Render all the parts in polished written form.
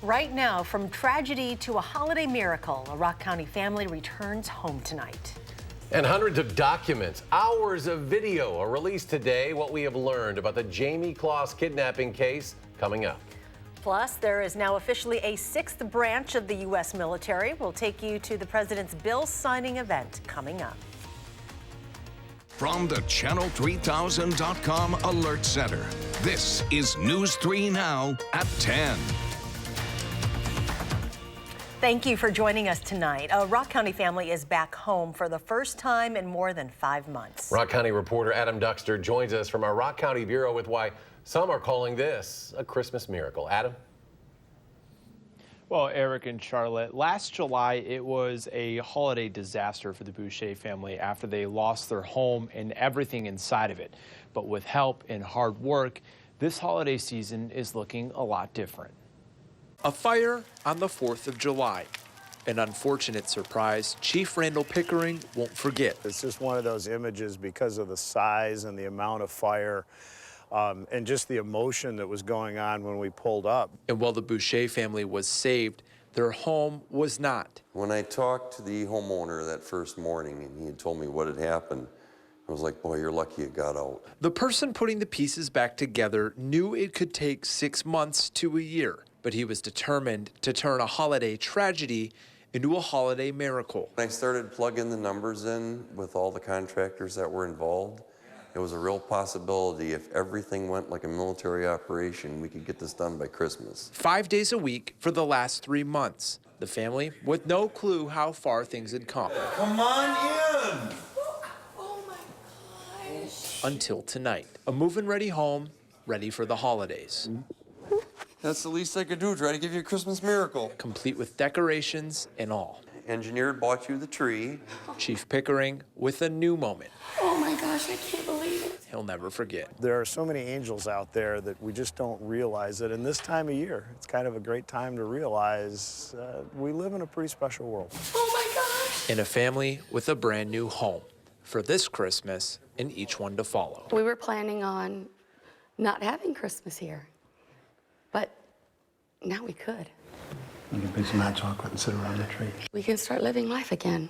Right now, from tragedy to a holiday miracle, a Rock County family returns home tonight. And hundreds of documents, hours of video are released today. What we have learned about the Jamie Kloss kidnapping case coming up. Plus, there is now officially a 6th branch of the U.S. military. We'll take you to the president's bill signing event coming up. From the Channel3000.com Alert Center, this is News 3 Now at 10. Thank you for joining us tonight. A Rock County family is back home for the first time in more than 5 months. Rock County reporter Adam Duxter joins us from our Rock County Bureau with why some are calling this a Christmas miracle. Adam? Well, Eric and Charlotte, last July, it was a holiday disaster for the Boucher family after they lost their home and everything inside of it. But with help and hard work, this holiday season is looking a lot different. A fire on the 4th of July. An unfortunate surprise Chief Randall Pickering won't forget. It's just one of those images because of the size and the amount of fire. And just the emotion that was going on when we pulled up. And while the Boucher family was saved, their home was not. When I talked to the homeowner that first morning and he had told me what had happened, I was like, boy, you're lucky it got out. The person putting the pieces back together knew it could take 6 months to a year, but he was determined to turn a holiday tragedy into a holiday miracle. I started plugging the numbers in with all the contractors that were involved. It was a real possibility if everything went like a military operation, we could get this done by Christmas. 5 days a week for the last 3 months. The family with no clue how far things had come. Come on in! Oh my gosh. Until tonight. A move-in ready home, ready for the holidays. That's the least I could do, try to give you a Christmas miracle. Complete with decorations and all. Engineer bought you the tree. Chief Pickering with a new moment. Oh my gosh, I can't believe it. He'll never forget. There are so many angels out there that we just don't realize it. And this time of year, it's kind of a great time to realize we live in a pretty special world. Oh my gosh. In a family with a brand new home for this Christmas and each one to follow. We were planning on not having Christmas here, but now we could. We can bring some hot chocolate and sit around the tree. We can start living life again.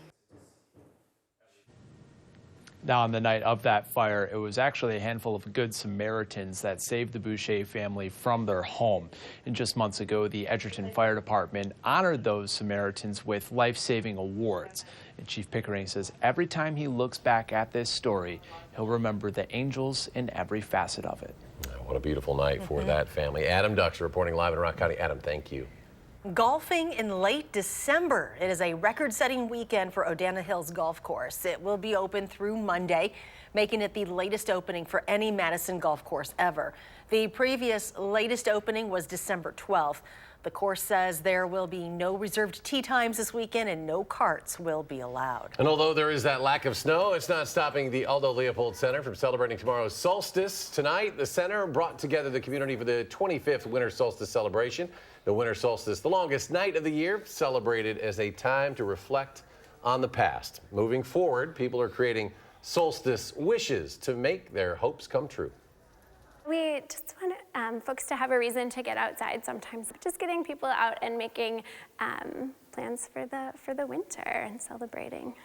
Now, on the night of that fire, it was actually a handful of good Samaritans that saved the Boucher family from their home. And just months ago, the Edgerton Fire Department honored those Samaritans with life-saving awards. And Chief Pickering says every time he looks back at this story, he'll remember the angels in every facet of it. What a beautiful night for that family. Adam Duxter reporting live in Rock County. Adam, thank you. Golfing in late December. It is a record-setting weekend for Odana Hills Golf Course. It will be open through Monday, making it the latest opening for any Madison golf course ever. The previous latest opening was December 12th. The course says there will be no reserved tee times this weekend and no carts will be allowed. And although there is that lack of snow, it's not stopping the Aldo Leopold Center from celebrating tomorrow's solstice. Tonight, the center brought together the community for the 25th Winter Solstice celebration. The winter solstice, the longest night of the year, celebrated as a time to reflect on the past. Moving forward, people are creating solstice wishes to make their hopes come true. We just want folks to have a reason to get outside sometimes. Just getting people out and making plans for the winter and celebrating.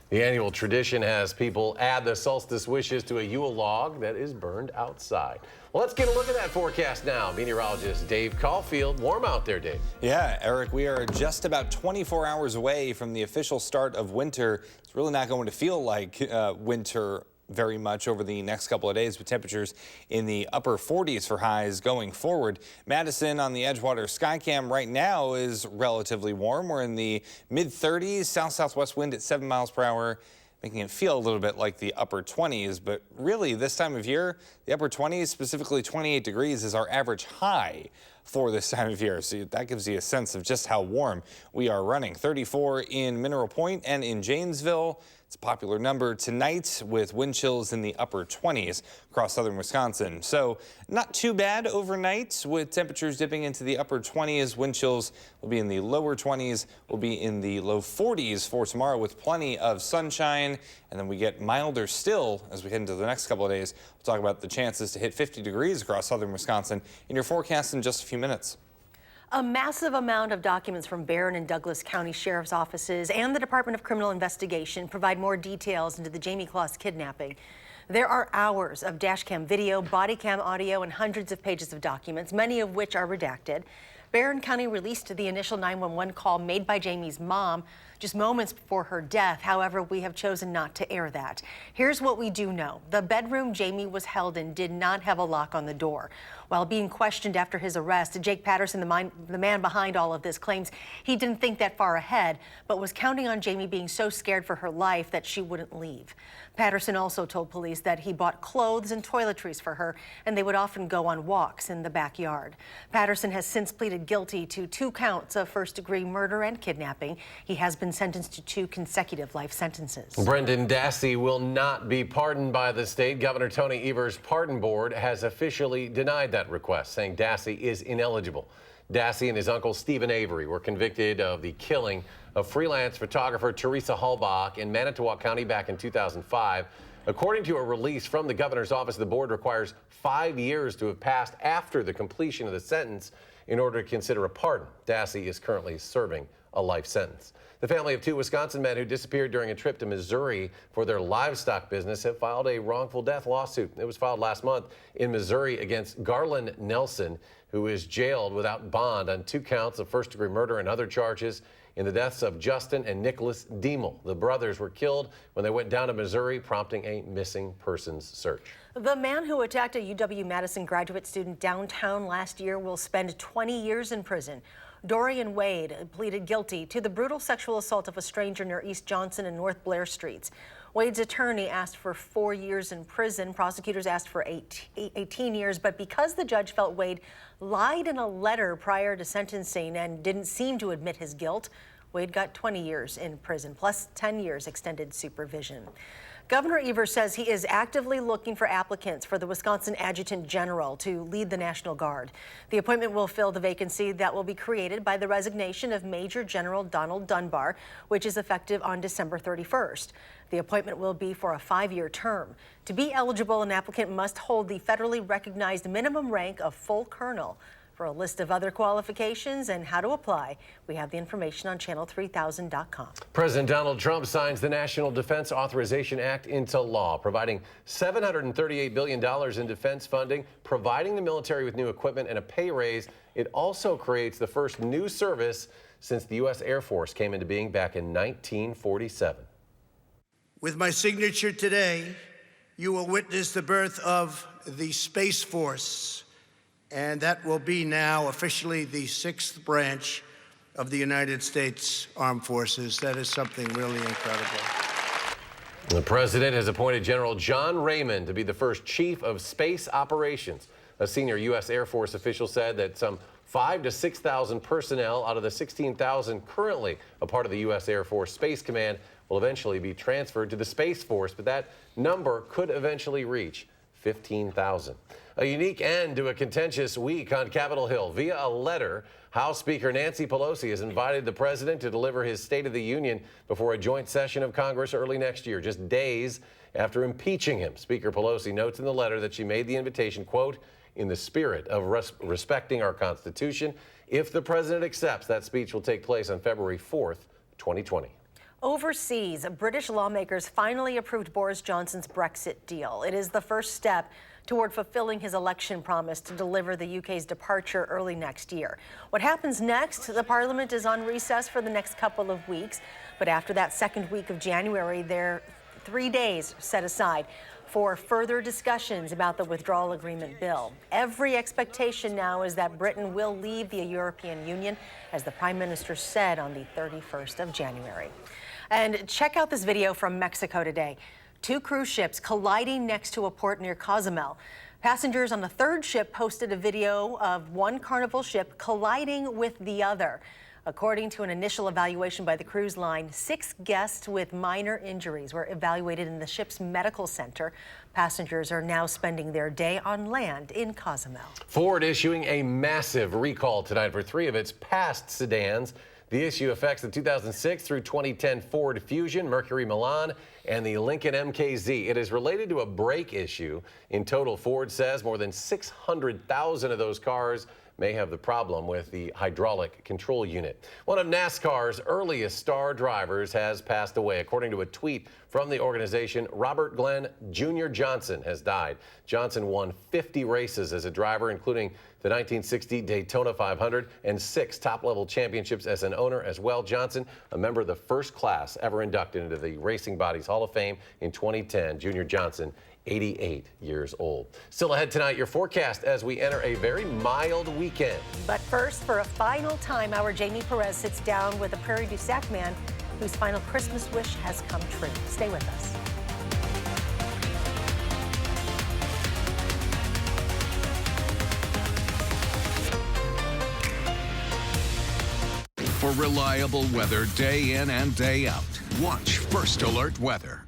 The annual tradition has people add the solstice wishes to a Yule log that is burned outside. Well, let's get a look at that forecast now. Meteorologist Dave Caulfield. Warm out there, Dave. Yeah, Eric, we are just about 24 hours away from the official start of winter. It's really not going to feel like winter very much over the next couple of days, with temperatures in the upper 40s for highs going forward. Madison on the Edgewater Skycam right now is relatively warm. We're in the mid-30s, south-southwest wind at 7 miles per hour, making it feel a little bit like the upper 20s. But really, this time of year, the upper 20s, specifically 28 degrees, is our average high for this time of year. So that gives you a sense of just how warm we are running. 34 in Mineral Point and in Janesville. It's a popular number tonight with wind chills in the upper 20s across southern Wisconsin. So not too bad overnight with temperatures dipping into the upper 20s. Wind chills will be in the lower 20s, will be in the low 40s for tomorrow with plenty of sunshine. And then we get milder still as we head into the next couple of days. We'll talk about the chances to hit 50 degrees across southern Wisconsin in your forecast in just a few minutes. A massive amount of documents from Barron and Douglas County Sheriff's offices and the Department of Criminal Investigation provide more details into the Jamie Kloss kidnapping. There are hours of dash cam video, body cam audio, and hundreds of pages of documents, many of which are redacted. Barron County released the initial 911 call made by Jamie's mom just moments before her death. However, we have chosen not to air that. Here's what we do know. The bedroom Jamie was held in did not have a lock on the door. While being questioned after his arrest, Jake Patterson, the man behind all of this, claims he didn't think that far ahead, but was counting on Jamie being so scared for her life that she wouldn't leave. Patterson also told police that he bought clothes and toiletries for her, and they would often go on walks in the backyard. Patterson has since pleaded guilty to 2 counts of first-degree murder and kidnapping. He has been sentenced to 2 consecutive life sentences. Brendan Dassey will not be pardoned by the state. Governor Tony Evers' pardon board has officially denied that request, saying Dassey is ineligible. Dassey and his uncle Stephen Avery were convicted of the killing of freelance photographer Teresa Halbach in Manitowoc County back in 2005. According to a release from the governor's office, the board requires 5 years to have passed after the completion of the sentence in order to consider a pardon. Dassey is currently serving a life sentence. The family of 2 Wisconsin men who disappeared during a trip to Missouri for their livestock business have filed a wrongful death lawsuit. It was filed last month in Missouri against Garland Nelson, who is jailed without bond on 2 counts of first-degree murder and other charges in the deaths of Justin and Nicholas Diemel. The brothers were killed when they went down to Missouri, prompting a missing persons search. The man who attacked a UW-Madison graduate student downtown last year will spend 20 years in prison. Dorian Wade pleaded guilty to the brutal sexual assault of a stranger near East Johnson and North Blair Streets. Wade's attorney asked for 4 years in prison. Prosecutors asked for 18 years, but because the judge felt Wade lied in a letter prior to sentencing and didn't seem to admit his guilt, Wade got 20 years in prison, plus 10 years extended supervision. Governor Evers says he is actively looking for applicants for the Wisconsin Adjutant General to lead the National Guard. The appointment will fill the vacancy that will be created by the resignation of Major General Donald Dunbar, which is effective on December 31st. The appointment will be for a 5-year term. To be eligible, an applicant must hold the federally recognized minimum rank of full colonel. For a list of other qualifications and how to apply, we have the information on channel3000.com. President Donald Trump signs the National Defense Authorization Act into law, providing $738 billion in defense funding, providing the military with new equipment and a pay raise. It also creates the first new service since the U.S. Air Force came into being back in 1947. With my signature today, you will witness the birth of the Space Force, and that will be now officially the 6th branch of the United States Armed Forces. That is something really incredible. The president has appointed General John Raymond to be the first chief of space operations. A senior U.S. Air Force official said that some 5,000 to 6,000 personnel out of the 16,000 currently a part of the U.S. Air Force Space Command will eventually be transferred to the Space Force, but that number could eventually reach 15,000. A unique end to a contentious week on Capitol Hill. Via a letter, House Speaker Nancy Pelosi has invited the president to deliver his State of the Union before a joint session of Congress early next year, just days after impeaching him. Speaker Pelosi notes in the letter that she made the invitation, quote, in the spirit of respecting our Constitution. If the president accepts, that speech will take place on February 4th, 2020. Overseas, British lawmakers finally approved Boris Johnson's Brexit deal. It is the first step toward fulfilling his election promise to deliver the UK's departure early next year. What happens next? The Parliament is on recess for the next couple of weeks, but after that second week of January, there are 3 days set aside for further discussions about the withdrawal agreement bill. Every expectation now is that Britain will leave the European Union, as the Prime Minister said on the 31st of January. And check out this video from Mexico today. 2 cruise ships colliding next to a port near Cozumel. Passengers on the 3rd ship posted a video of one Carnival ship colliding with the other. According to an initial evaluation by the cruise line, 6 guests with minor injuries were evaluated in the ship's medical center. Passengers are now spending their day on land in Cozumel. Ford issuing a massive recall tonight for 3 of its past sedans. The issue affects the 2006 through 2010 Ford Fusion, Mercury Milan, and the Lincoln MKZ. It is related to a brake issue. In total, Ford says more than 600,000 of those cars may have the problem with the hydraulic control unit. One of NASCAR's earliest star drivers has passed away. According to a tweet from the organization, Robert Glenn Jr. Johnson has died. Johnson won 50 races as a driver, including the 1960 Daytona 500 and 6 top-level championships as an owner as well. Johnson, a member of the first class ever inducted into the Racing Bodies Hall of Fame in 2010. Junior Johnson, 88 years old. Still ahead tonight, your forecast as we enter a very mild weekend. But first, for a final time, our Jamie Perez sits down with a Prairie du Sac man whose final Christmas wish has come true. Stay with us. For reliable weather day in and day out, watch First Alert Weather.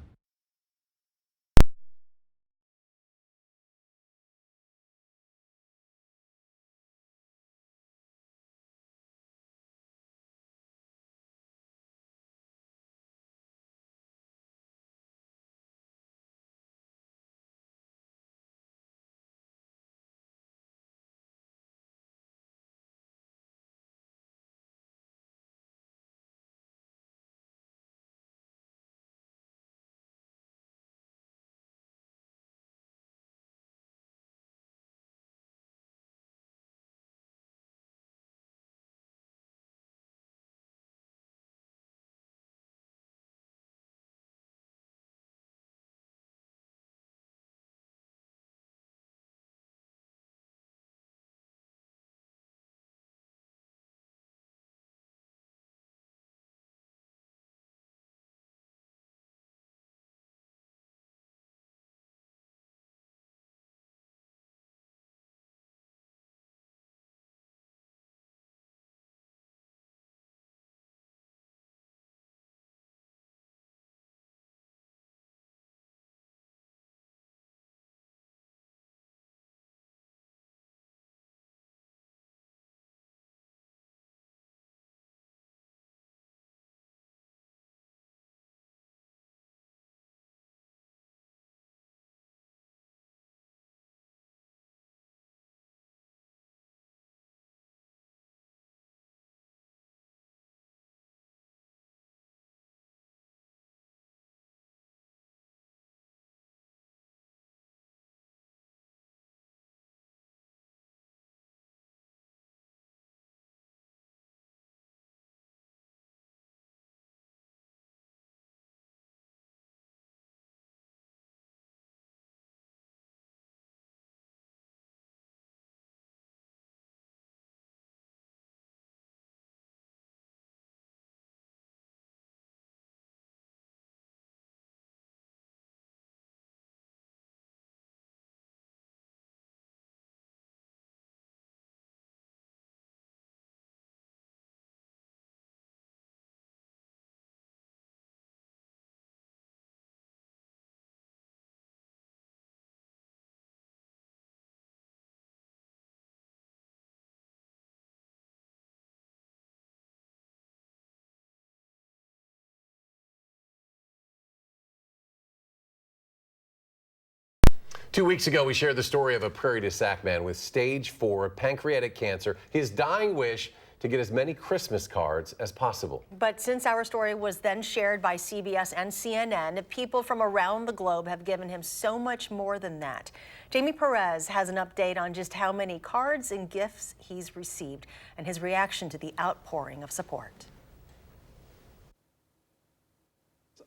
Two weeks ago, we shared the story of a Prairie du Sac man with stage 4 pancreatic cancer. His dying wish to get as many Christmas cards as possible. But since our story was then shared by CBS and CNN, people from around the globe have given him so much more than that. Jamie Perez has an update on just how many cards and gifts he's received and his reaction to the outpouring of support.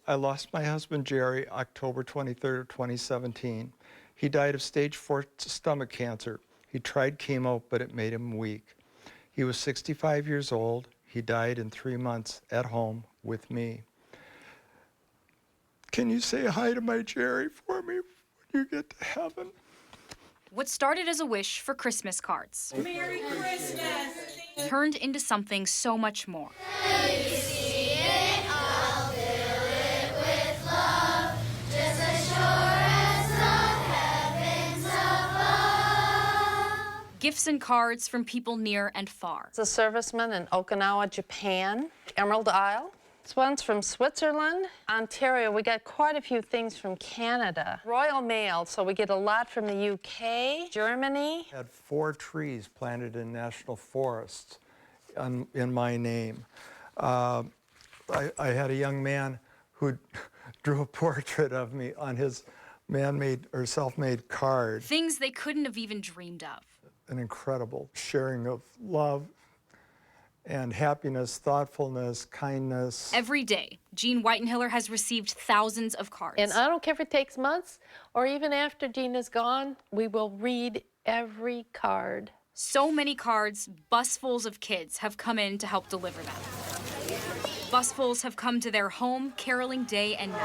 I lost my husband, Jerry, October 23rd, 2017. He died of stage 4 stomach cancer. He tried chemo, but it made him weak. He was 65 years old. He died in 3 months at home with me. Can you say hi to my Jerry for me when you get to heaven? What started as a wish for Christmas cards Merry Christmas! turned into something so much more. Gifts and cards from people near and far. It's a serviceman in Okinawa, Japan, Emerald Isle. This one's from Switzerland. Ontario, we got quite a few things from Canada. Royal Mail, so we get a lot from the UK, Germany. I had 4 trees planted in national forests in my name. I had a young man who drew a portrait of me on his man-made or self-made card. Things they couldn't have even dreamed of. An incredible sharing of love and happiness, thoughtfulness, kindness. Every day, Jean Whitenhiller has received thousands of cards. And I don't care if it takes months or even after Jean is gone, we will read every card. So many cards, busfuls of kids have come in to help deliver them. Busfuls have come to their home, caroling day and night.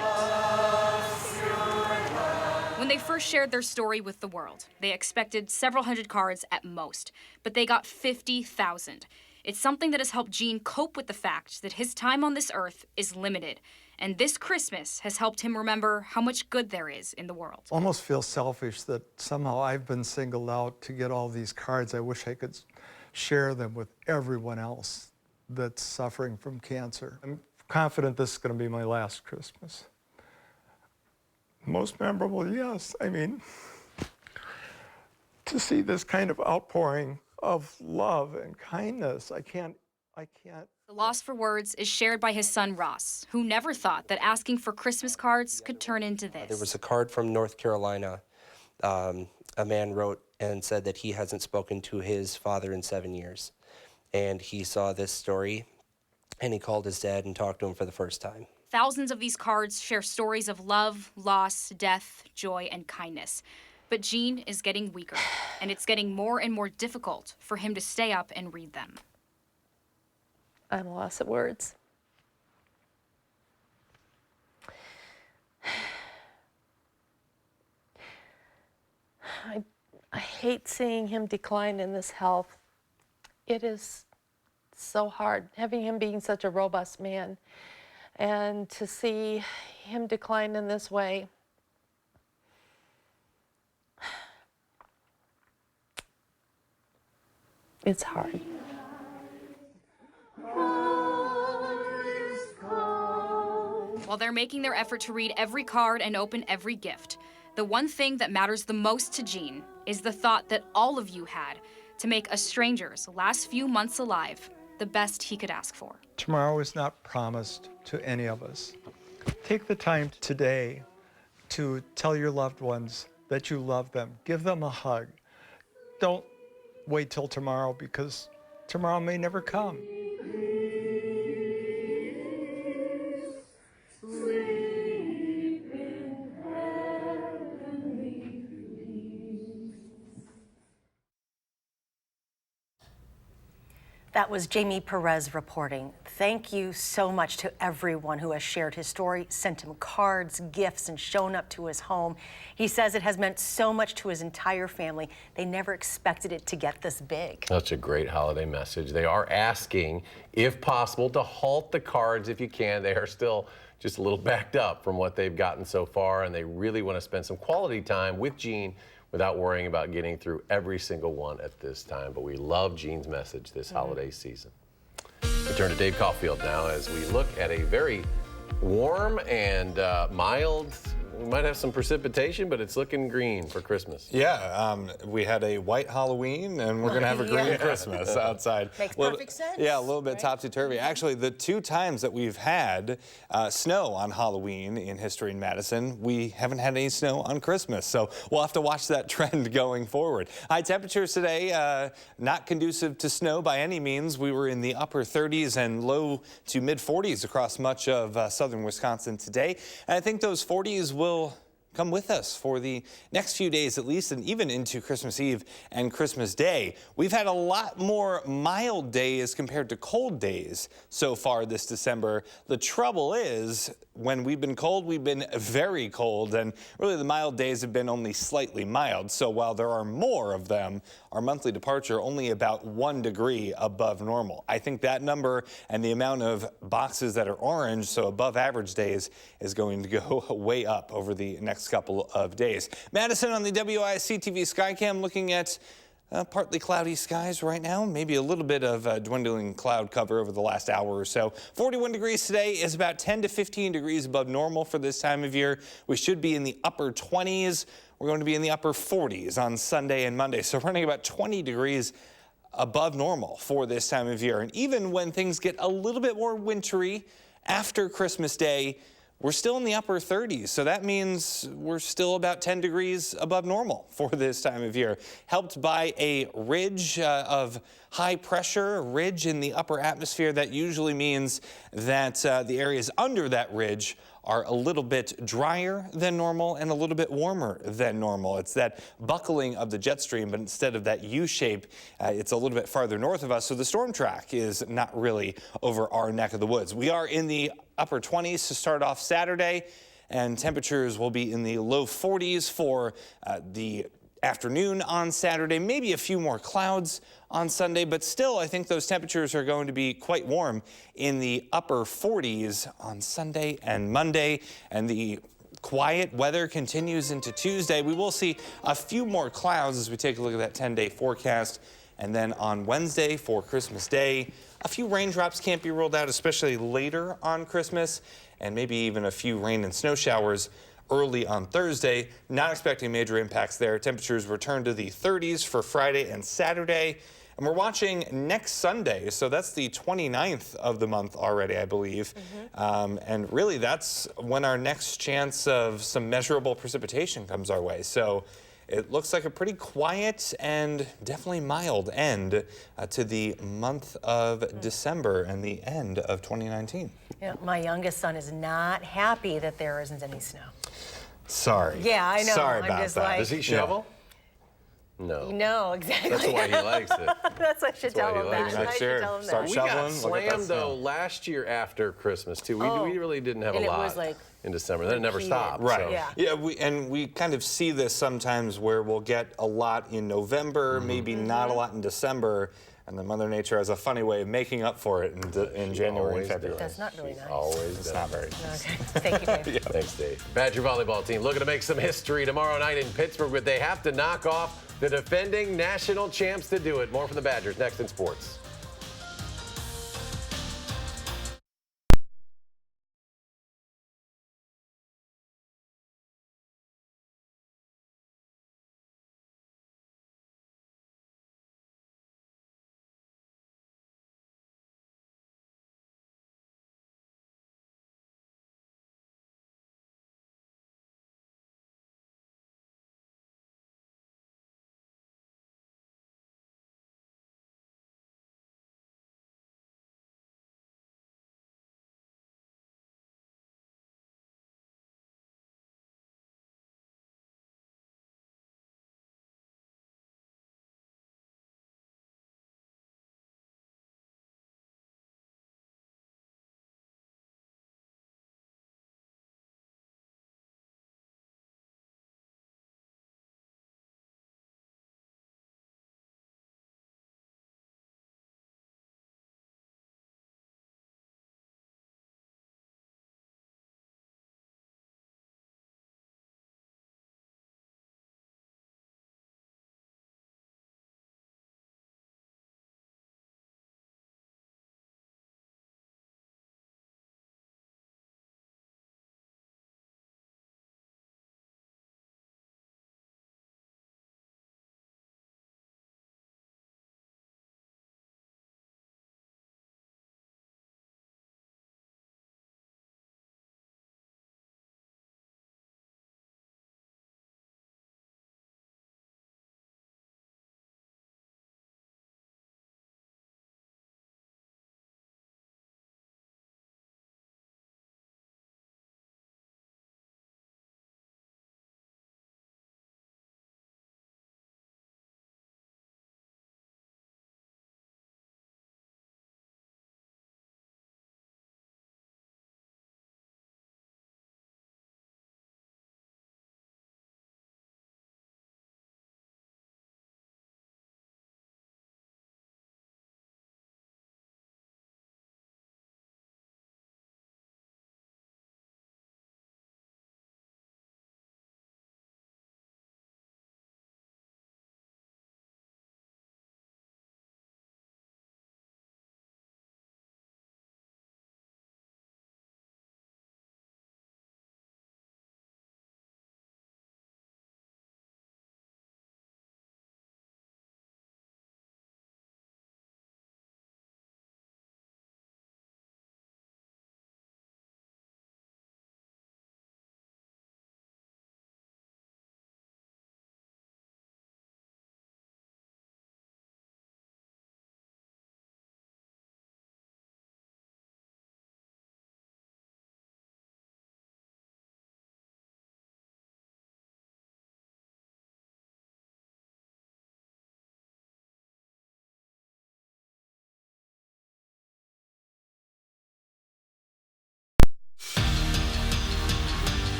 When they first shared their story with the world, they expected several hundred cards at most, but they got 50,000. It's something that has helped Jean cope with the fact that his time on this earth is limited, and this Christmas has helped him remember how much good there is in the world. Almost feel selfish that somehow I've been singled out to get all these cards. I wish I could share them with everyone else that's suffering from cancer. I'm confident this is going to be my last Christmas. Most memorable, yes. I mean, to see this kind of outpouring of love and kindness, I can't. The loss for words is shared by his son Ross, who never thought that asking for Christmas cards could turn into this. There was a card from North Carolina. A man wrote and said that he hasn't spoken to his father in 7 years. And he saw this story, and he called his dad and talked to him for the first time. Thousands of these cards share stories of love, loss, death, joy, and kindness. But Jean is getting weaker, and it's getting more and more difficult for him to stay up and read them. I'm lost at words. I hate seeing him decline in this health. It is so hard, having him being such a robust man, and to see him decline in this way. It's hard. While they're making their effort to read every card and open every gift, the one thing that matters the most to Jean is the thought that all of you had to make a stranger's last few months alive the best he could ask for. Tomorrow is not promised to any of us. Take the time today to tell your loved ones that you love them. Give them a hug. Don't wait till tomorrow, because tomorrow may never come. That was Jamie Perez reporting. Thank you so much to everyone who has shared his story, sent him cards, gifts, and shown up to his home. He says it has meant so much to his entire family. They never expected it to get this big. That's a great holiday message. They are asking, if possible, to halt the cards if you can. They are still just a little backed up from what they've gotten so far, and they really want to spend some quality time with Jean without worrying about getting through every single one at this time. But we love Jean's message this holiday season. We turn to Dave Caulfield now as we look at a very warm and mild. We might have some precipitation, but it's looking green for Christmas. Yeah, we had a white Halloween, and we're going to have a green Christmas outside. Makes perfect sense. Yeah, a little bit topsy-turvy. Actually, the 2 times that we've had snow on Halloween in history in Madison, we haven't had any snow on Christmas. So we'll have to watch that trend going forward. High temperatures today, not conducive to snow by any means. We were in the upper 30s and low to mid 40s across much of southern Wisconsin today. And I think those 40s will come with us for the next few days at least, and even into Christmas Eve and Christmas Day. We've had a lot more mild days compared to cold days so far this December. The trouble is, when we've been cold, we've been very cold, and really the mild days have been only slightly mild. So while there are more of them, our monthly departure only about 1 degree above normal. I think that number and the amount of boxes that are orange, so above average days, is going to go way up over the next couple of days. Madison on the WISC-TV Skycam looking at Partly cloudy skies right now, maybe a little bit of dwindling cloud cover over the last hour or so. 41 degrees today is about 10 to 15 degrees above normal for this time of year. We should be in the upper 20s. We're going to be in the upper 40s on Sunday and Monday, so running about 20 degrees above normal for this time of year. And even when things get a little bit more wintry after Christmas Day, we're still in the upper 30s, so that means we're still about 10 degrees above normal for this time of year. Helped by a ridge of high pressure, a ridge in the upper atmosphere. That usually means that the areas under that ridge are a little bit drier than normal and a little bit warmer than normal. It's that buckling of the jet stream, but instead of that U shape, it's a little bit farther north of us, so the storm track is not really over our neck of the woods. We are in the upper 20s to start off Saturday, and temperatures will be in the low 40s for the afternoon on Saturday, maybe a few more clouds on Sunday, but still I think those temperatures are going to be quite warm in the upper 40s on Sunday and Monday, and the quiet weather continues into Tuesday. We will see a few more clouds as we take a look at that 10-day forecast, and then on Wednesday for Christmas Day, a few raindrops can't be ruled out, especially later on Christmas, and maybe even a few rain and snow showers early on Thursday. Not expecting major impacts there. Temperatures return to the 30s for Friday and Saturday. And we're watching next Sunday, so that's the 29th of the month already, I believe. And really, that's when our next chance of some measurable precipitation comes our way. So it looks like a pretty quiet and definitely mild end to the month of December and the end of 2019. Yeah, my youngest son is not happy that there isn't any snow. Sorry. Yeah, I know. Sorry I'm about just that. like, Does he shovel? No. No, exactly. That's why he likes it. That's what I should tell him that. I should tell him that. We got slammed, though, last year after Christmas, too. We really didn't have a lot was like in December. Then it never stopped. Right. So. Yeah, we kind of see this sometimes where we'll get a lot in November, maybe not a lot in December, and then Mother Nature has a funny way of making up for it in January and February. That's not really nice. Always It's not very nice. Okay. Thank you, Dave. Thanks, Dave. Badger volleyball team looking to make some history tomorrow night in Pittsburgh, but they have to knock off the defending national champs to do it. More from the Badgers next in sports.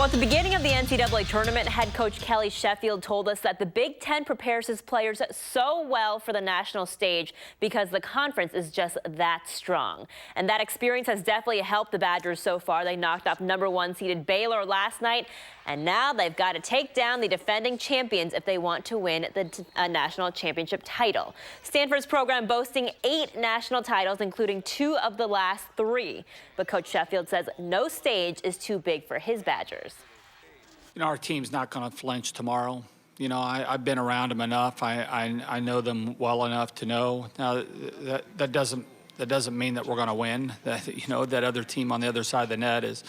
Well, at the beginning of the NCAA tournament, head coach Kelly Sheffield told us that the Big Ten prepares his players so well for the national stage because the conference is just that strong. And that experience has definitely helped the Badgers so far. They knocked off #1 seeded Baylor last night, and now they've got to take down the defending champions if they want to win the national championship title. Stanford's program boasting 8 national titles, including 2 of the last 3. But Coach Sheffield says no stage is too big for his Badgers. You know, our team's not going to flinch tomorrow. You know, I've been around them enough. I know them well enough to know. Now, that doesn't mean that we're going to win. That, you know, that other team on the other side of the net is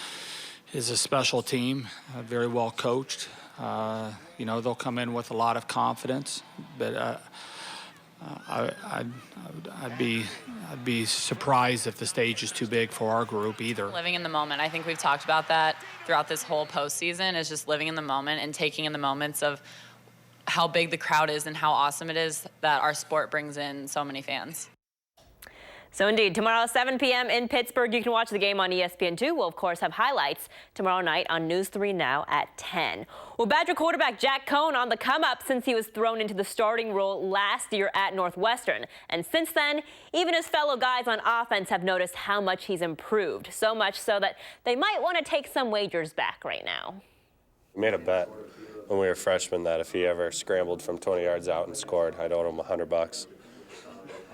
a special team, very well coached. You know, they'll come in with a lot of confidence, but I'd be surprised if the stage is too big for our group either. Living in the moment. I think we've talked about that throughout this whole postseason, is just living in the moment and taking in the moments of how big the crowd is and how awesome it is that our sport brings in so many fans. So indeed, tomorrow 7 p.m. in Pittsburgh, you can watch the game on ESPN2. We'll, of course, have highlights tomorrow night on News 3 Now at 10. Well, Badger quarterback Jack Cohn on the come-up since he was thrown into the starting role last year at Northwestern. And since then, even his fellow guys on offense have noticed how much he's improved. So much so that they might want to take some wagers back right now. We made a bet when we were freshmen that if he ever scrambled from 20 yards out and scored, I'd owe him $100.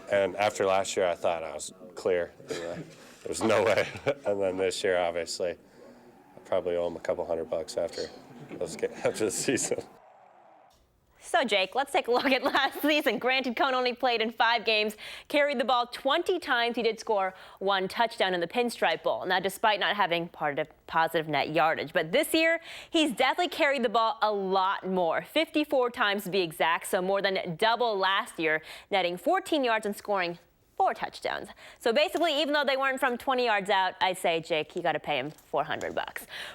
And after last year, I thought I was clear. You know, there's no way. And then this year, obviously, I probably owe him a couple $100 after the season. So, Jake, let's take a look at last season. Granted, Cohn only played in 5 games, carried the ball 20 times. He did score 1 touchdown in the Pinstripe Bowl. Now, despite not having positive net yardage. But this year, he's definitely carried the ball a lot more, 54 times to be exact, so more than double last year, netting 14 yards and scoring 4 touchdowns. So basically, even though they weren't from 20 yards out, I'd say, Jake, you got to pay him $400.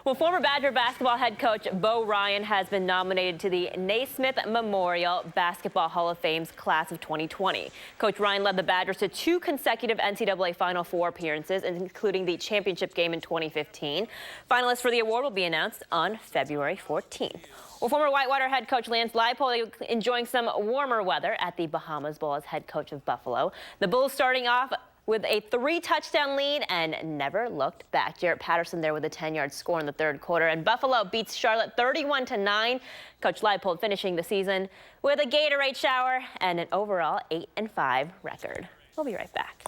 Well, former Badger basketball head coach Bo Ryan has been nominated to the Naismith Memorial Basketball Hall of Fame's class of 2020. Coach Ryan led the Badgers to 2 consecutive NCAA Final Four appearances, including the championship game in 2015. Finalists for the award will be announced on February 14th. Well, former Whitewater head coach Lance Leipold enjoying some warmer weather at the Bahamas Bowl as head coach of Buffalo. The Bulls starting off with a 3-touchdown lead and never looked back. Jarrett Patterson there with a 10-yard score in the 3rd quarter. And Buffalo beats Charlotte 31-9. Coach Leipold finishing the season with a Gatorade shower and an overall 8-5 record. We'll be right back.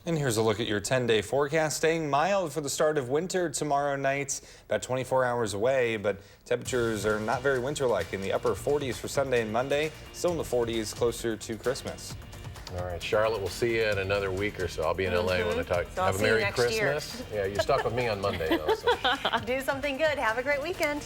And here's a look at your 10-day forecast. Staying mild for the start of winter tomorrow night, about 24 hours away, but temperatures are not very winter-like, in the upper 40s for Sunday and Monday, still in the 40s closer to Christmas. All right, Charlotte, we'll see you in another week or so. I'll be in LA when I talk. So I'll Have a see you Merry next Christmas. year. Yeah, you're stuck with me on Monday, though. So. Do something good. Have a great weekend.